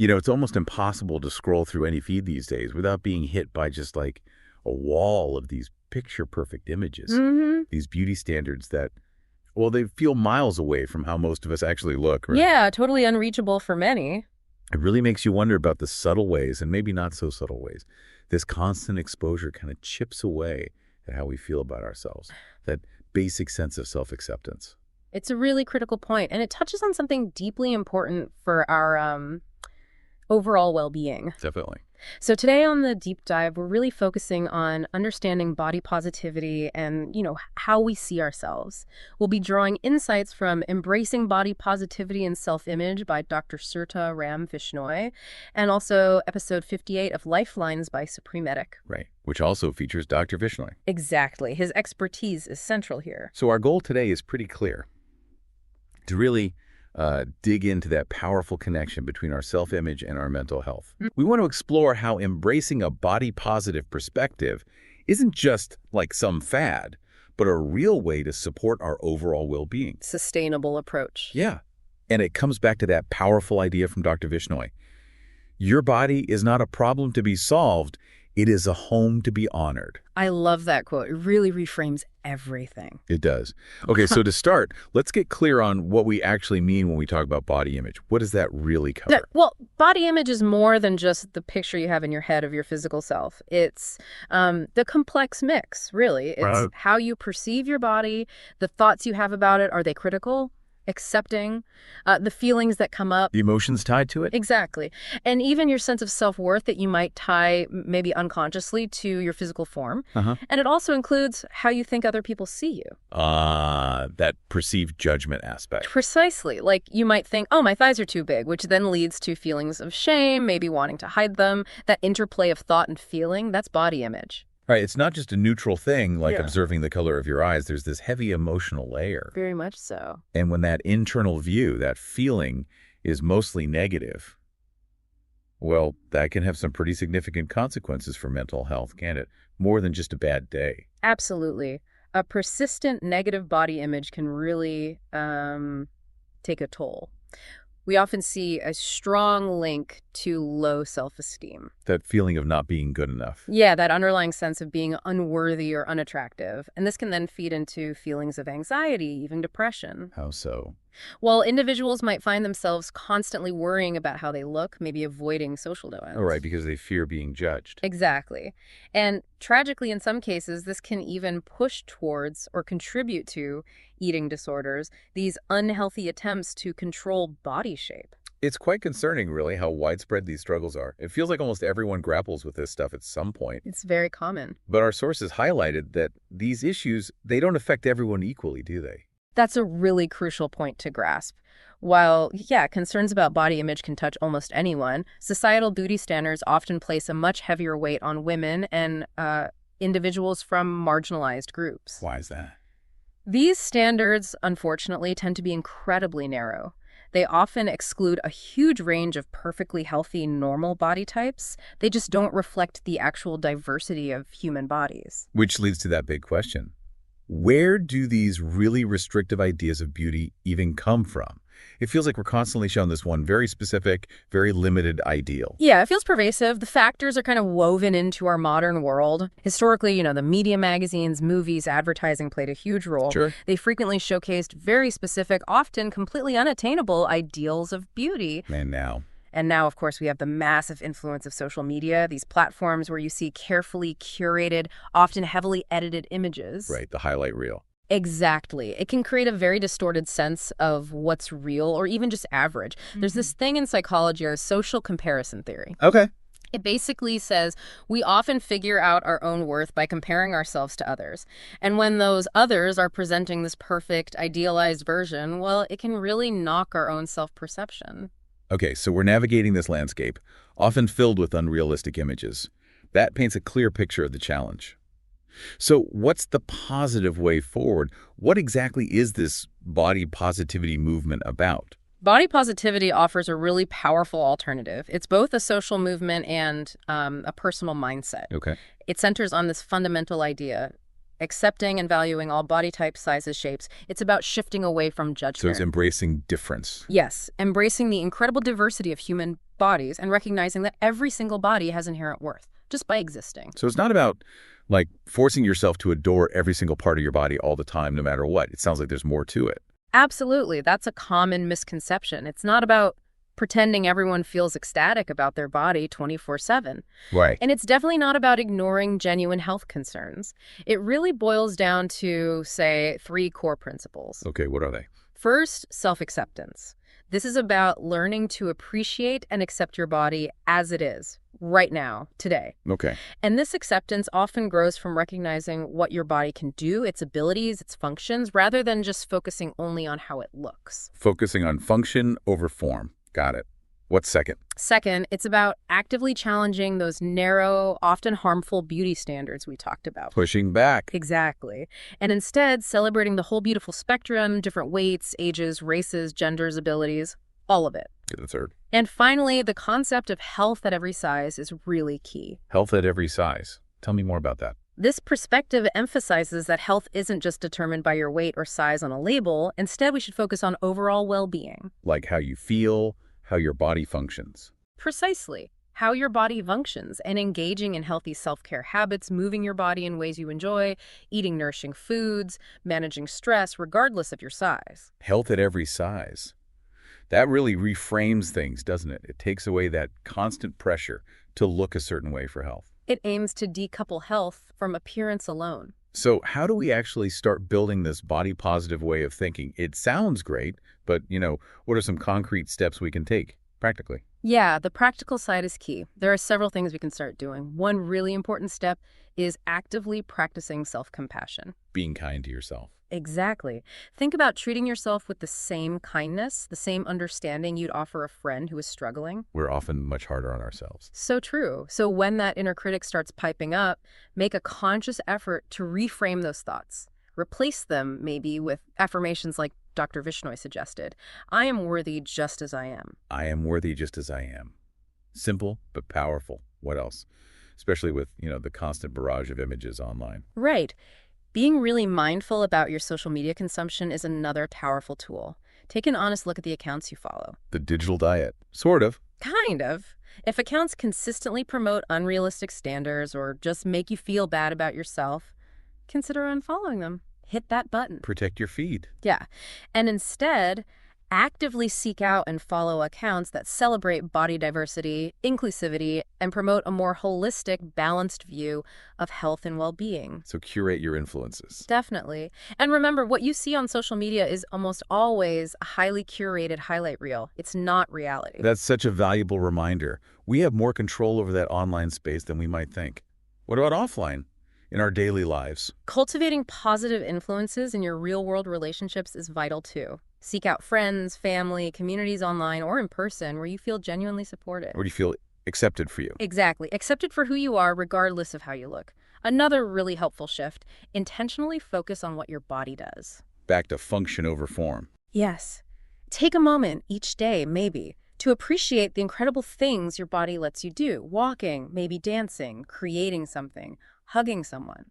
It's almost impossible to scroll through any feed these days without being hit by just like a wall of these picture-perfect images. These beauty standards that, well, they feel miles away from how most of us actually look, right? Yeah, totally unreachable for many. It really makes you wonder about the subtle ways, and maybe not so subtle ways. This constant exposure kind of chips away at how we feel about ourselves, that basic sense of self-acceptance. It's a really critical point, and it touches on something deeply important for our overall well-being. Definitely. So today on the deep dive, we're really focusing on understanding body positivity and, how we see ourselves. We'll be drawing insights from Embracing Body Positivity and Self-Image by Dr. Surta Ram Vishnoi, and also episode 58 of Lifelines by Supreme Medic. Right, which also features Dr. Vishnoi. Exactly. His expertise is central here. So our goal today is pretty clear. To really dig into that powerful connection between our self-image and our mental health. We want to explore how embracing a body-positive perspective isn't just like some fad, but a real way to support our overall well-being. Sustainable approach. Yeah. And it comes back to that powerful idea from Dr. Vishnoi. Your body is not a problem to be solved. It is a home to be honored. I love that quote. It really reframes everything. It does. Okay, so to start, let's get clear on what we actually mean when we talk about body image. What does that really cover? Well, body image is more than just the picture you have in your head of your physical self. It's the complex mix, really. It's how you perceive your body, the thoughts you have about it. Are they critical? Accepting, the feelings that come up. The emotions tied to it? Exactly. And even your sense of self-worth that you might tie maybe unconsciously to your physical form. And it also includes how you think other people see you. That perceived judgment aspect. Precisely. Like you might think, oh, my thighs are too big, which then leads to feelings of shame, maybe wanting to hide them. That interplay of thought and feeling, that's body image. Right, it's not just a neutral thing like observing the color of your eyes. There's this heavy emotional layer. Very much so. And when that internal view, that feeling, is mostly negative, well, that can have some pretty significant consequences for mental health, can't it? More than just a bad day. Absolutely. A persistent negative body image can really take a toll. We often see a strong link to low self-esteem. That feeling of not being good enough. Yeah, that underlying sense of being unworthy or unattractive. And this can then feed into feelings of anxiety, even depression. How so? Well, individuals might find themselves constantly worrying about how they look, maybe avoiding social events. Oh, right, because they fear being judged. Exactly. And tragically, in some cases, this can even push towards or contribute to eating disorders, these unhealthy attempts to control body shape. It's quite concerning, really, how widespread these struggles are. It feels like almost everyone grapples with this stuff at some point. It's very common. But our sources highlighted that these issues, they don't affect everyone equally, do they? That's a really crucial point to grasp. While, concerns about body image can touch almost anyone, societal beauty standards often place a much heavier weight on women and individuals from marginalized groups. Why is that? These standards, unfortunately, tend to be incredibly narrow. They often exclude a huge range of perfectly healthy, normal body types. They just don't reflect the actual diversity of human bodies. Which leads to that big question. Where do these really restrictive ideas of beauty even come from? It feels like we're constantly shown this one very specific, very limited ideal. Yeah, it feels pervasive. The factors are kind of woven into our modern world. Historically, the media magazines, movies, advertising played a huge role. Sure. They frequently showcased very specific, often completely unattainable ideals of beauty. And now, of course, we have the massive influence of social media, these platforms where you see carefully curated, often heavily edited images. Right, the highlight reel. Exactly. It can create a very distorted sense of what's real or even just average. There's this thing in psychology, or social comparison theory. Okay. It basically says we often figure out our own worth by comparing ourselves to others. And when those others are presenting this perfect, idealized version, well, it can really knock our own self-perception. Okay, so we're navigating this landscape, often filled with unrealistic images. That paints a clear picture of the challenge. So what's the positive way forward? What exactly is this body positivity movement about? Body positivity offers a really powerful alternative. It's both a social movement and a personal mindset. Okay. It centers on this fundamental idea: accepting and valuing all body types, sizes, shapes. It's about shifting away from judgment. So it's embracing difference. Yes, embracing the incredible diversity of human bodies and recognizing that every single body has inherent worth just by existing. So it's not about like forcing yourself to adore every single part of your body all the time, no matter what. It sounds like there's more to it. Absolutely. That's a common misconception. It's not about pretending everyone feels ecstatic about their body 24/7. Right. And it's definitely not about ignoring genuine health concerns. It really boils down to, say, 3 core principles. Okay, what are they? First, self-acceptance. This is about learning to appreciate and accept your body as it is, right now, today. Okay. And this acceptance often grows from recognizing what your body can do, its abilities, its functions, rather than just focusing only on how it looks. Focusing on function over form. Got it. What's second? Second, it's about actively challenging those narrow, often harmful beauty standards we talked about. Pushing back. Exactly. And instead, celebrating the whole beautiful spectrum, different weights, ages, races, genders, abilities, all of it. Get the third. And finally, the concept of health at every size is really key. Health at every size. Tell me more about that. This perspective emphasizes that health isn't just determined by your weight or size on a label. Instead, we should focus on overall well-being. Like how you feel, how your body functions. Precisely. How your body functions, and engaging in healthy self-care habits, moving your body in ways you enjoy, eating nourishing foods, managing stress regardless of your size. Health at every size. That really reframes things, doesn't it? It takes away that constant pressure to look a certain way for health. It aims to decouple health from appearance alone. So how do we actually start building this body-positive way of thinking? It sounds great, but, what are some concrete steps we can take practically? Yeah, the practical side is key. There are several things we can start doing. One really important step is actively practicing self-compassion. Being kind to yourself. Exactly. Think about treating yourself with the same kindness, the same understanding you'd offer a friend who is struggling. We're often much harder on ourselves. So true. So when that inner critic starts piping up, make a conscious effort to reframe those thoughts. Replace them, maybe, with affirmations like Dr. Vishnoi suggested. I am worthy just as I am. I am worthy just as I am. Simple, but powerful. What else? Especially with, the constant barrage of images online. Right. Being really mindful about your social media consumption is another powerful tool. Take an honest look at the accounts you follow. The digital diet. Sort of. Kind of. If accounts consistently promote unrealistic standards or just make you feel bad about yourself, consider unfollowing them. Hit that button. Protect your feed. Yeah. And instead, actively seek out and follow accounts that celebrate body diversity, inclusivity, and promote a more holistic, balanced view of health and well-being. So curate your influences. Definitely. And remember, what you see on social media is almost always a highly curated highlight reel. It's not reality. That's such a valuable reminder. We have more control over that online space than we might think. What about offline? In our daily lives? Cultivating positive influences in your real-world relationships is vital too. Seek out friends, family, communities online or in person where you feel genuinely supported. Where do you feel accepted for you? Exactly. Accepted for who you are regardless of how you look. Another really helpful shift, intentionally focus on what your body does. Back to function over form. Yes. Take a moment each day, maybe, to appreciate the incredible things your body lets you do. Walking, maybe dancing, creating something, hugging someone,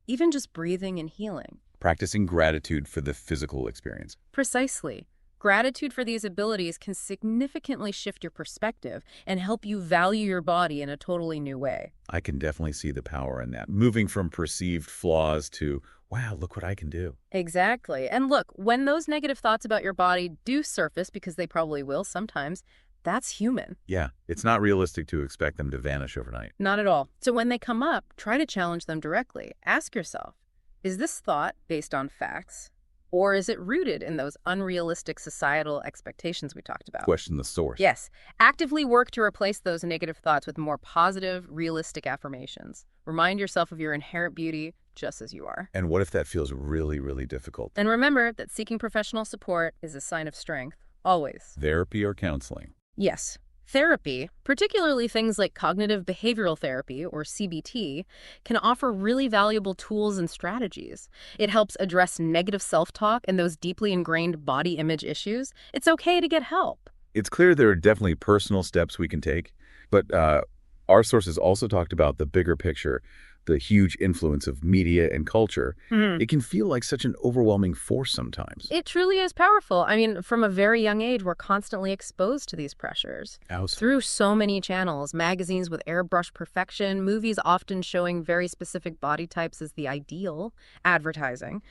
even just breathing and healing. Practicing gratitude for the physical experience. Precisely. Gratitude for these abilities can significantly shift your perspective and help you value your body in a totally new way. I can definitely see the power in that. Moving from perceived flaws to, wow, look what I can do. Exactly. And look, when those negative thoughts about your body do surface, because they probably will sometimes, that's human. Yeah, it's not realistic to expect them to vanish overnight. Not at all. So when they come up, try to challenge them directly. Ask yourself, is this thought based on facts, or is it rooted in those unrealistic societal expectations we talked about? Question the source. Yes. Actively work to replace those negative thoughts with more positive, realistic affirmations. Remind yourself of your inherent beauty just as you are. And what if that feels really, really difficult? And remember that seeking professional support is a sign of strength, always. Therapy or counseling? Yes. Therapy, particularly things like cognitive behavioral therapy, or CBT, can offer really valuable tools and strategies. It helps address negative self-talk and those deeply ingrained body image issues. It's okay to get help. It's clear there are definitely personal steps we can take, but our sources also talked about the bigger picture, the huge influence of media and culture, Mhm. it can feel like such an overwhelming force sometimes. It truly is powerful. I mean, from a very young age, we're constantly exposed to these pressures. House. Through so many channels, magazines with airbrush perfection, movies often showing very specific body types as the ideal, advertising.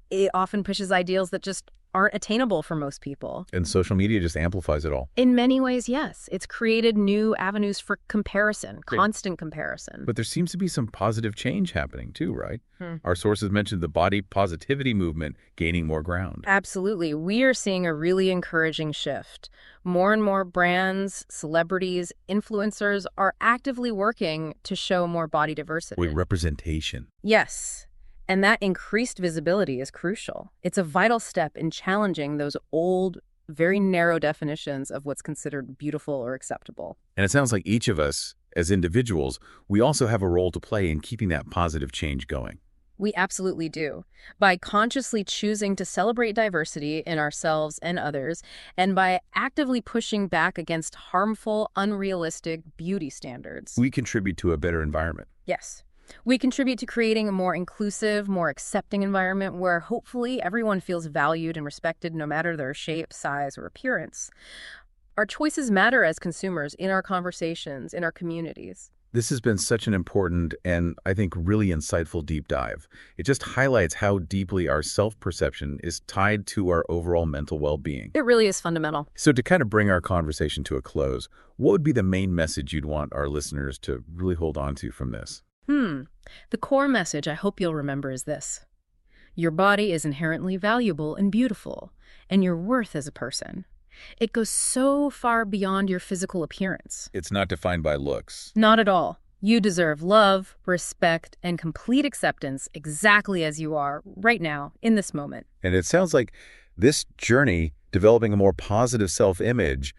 It often pushes ideals that just aren't attainable for most people. And social media just amplifies it all. In many ways, yes. It's created new avenues for comparison, Great. constant comparison. But there seems to be some positive change happening too, right? Hmm. Our sources mentioned the body positivity movement gaining more ground. Absolutely. We are seeing a really encouraging shift. More and more brands, celebrities, influencers are actively working to show more body diversity. With representation. Yes. And that increased visibility is crucial. It's a vital step in challenging those old, very narrow definitions of what's considered beautiful or acceptable. And it sounds like each of us, as individuals, we also have a role to play in keeping that positive change going. We absolutely do. By consciously choosing to celebrate diversity in ourselves and others, and by actively pushing back against harmful, unrealistic beauty standards. We contribute to a better environment. Yes. We contribute to creating a more inclusive, more accepting environment where hopefully everyone feels valued and respected no matter their shape, size, or appearance. Our choices matter as consumers in our conversations, in our communities. This has been such an important and, I think, really insightful deep dive. It just highlights how deeply our self-perception is tied to our overall mental well-being. It really is fundamental. So to kind of bring our conversation to a close, what would be the main message you'd want our listeners to really hold on to from this? The core message I hope you'll remember is this. Your body is inherently valuable and beautiful, and your worth as a person. It goes so far beyond your physical appearance. It's not defined by looks. Not at all. You deserve love, respect, and complete acceptance exactly as you are right now, in this moment. And it sounds like this journey, developing a more positive self-image,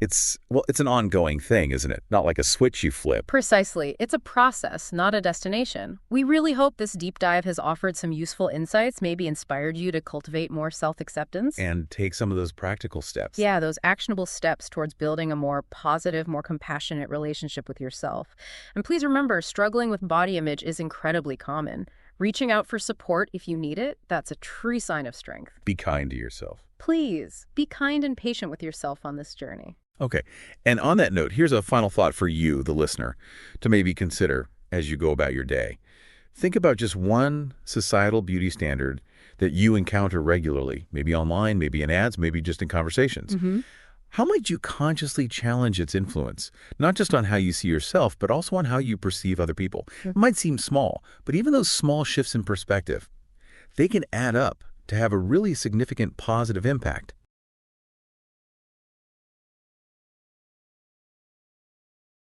it's an ongoing thing, isn't it? Not like a switch you flip. Precisely. It's a process, not a destination. We really hope this deep dive has offered some useful insights, maybe inspired you to cultivate more self-acceptance. And take some of those practical steps. Yeah, those actionable steps towards building a more positive, more compassionate relationship with yourself. And please remember, struggling with body image is incredibly common. Reaching out for support if you need it, that's a true sign of strength. Be kind to yourself. Please, be kind and patient with yourself on this journey. Okay. And on that note, here's a final thought for you, the listener, to maybe consider as you go about your day. Think about just one societal beauty standard that you encounter regularly, maybe online, maybe in ads, maybe just in conversations. How might you consciously challenge its influence, not just on how you see yourself, but also on how you perceive other people? It might seem small, but even those small shifts in perspective, they can add up to have a really significant positive impact.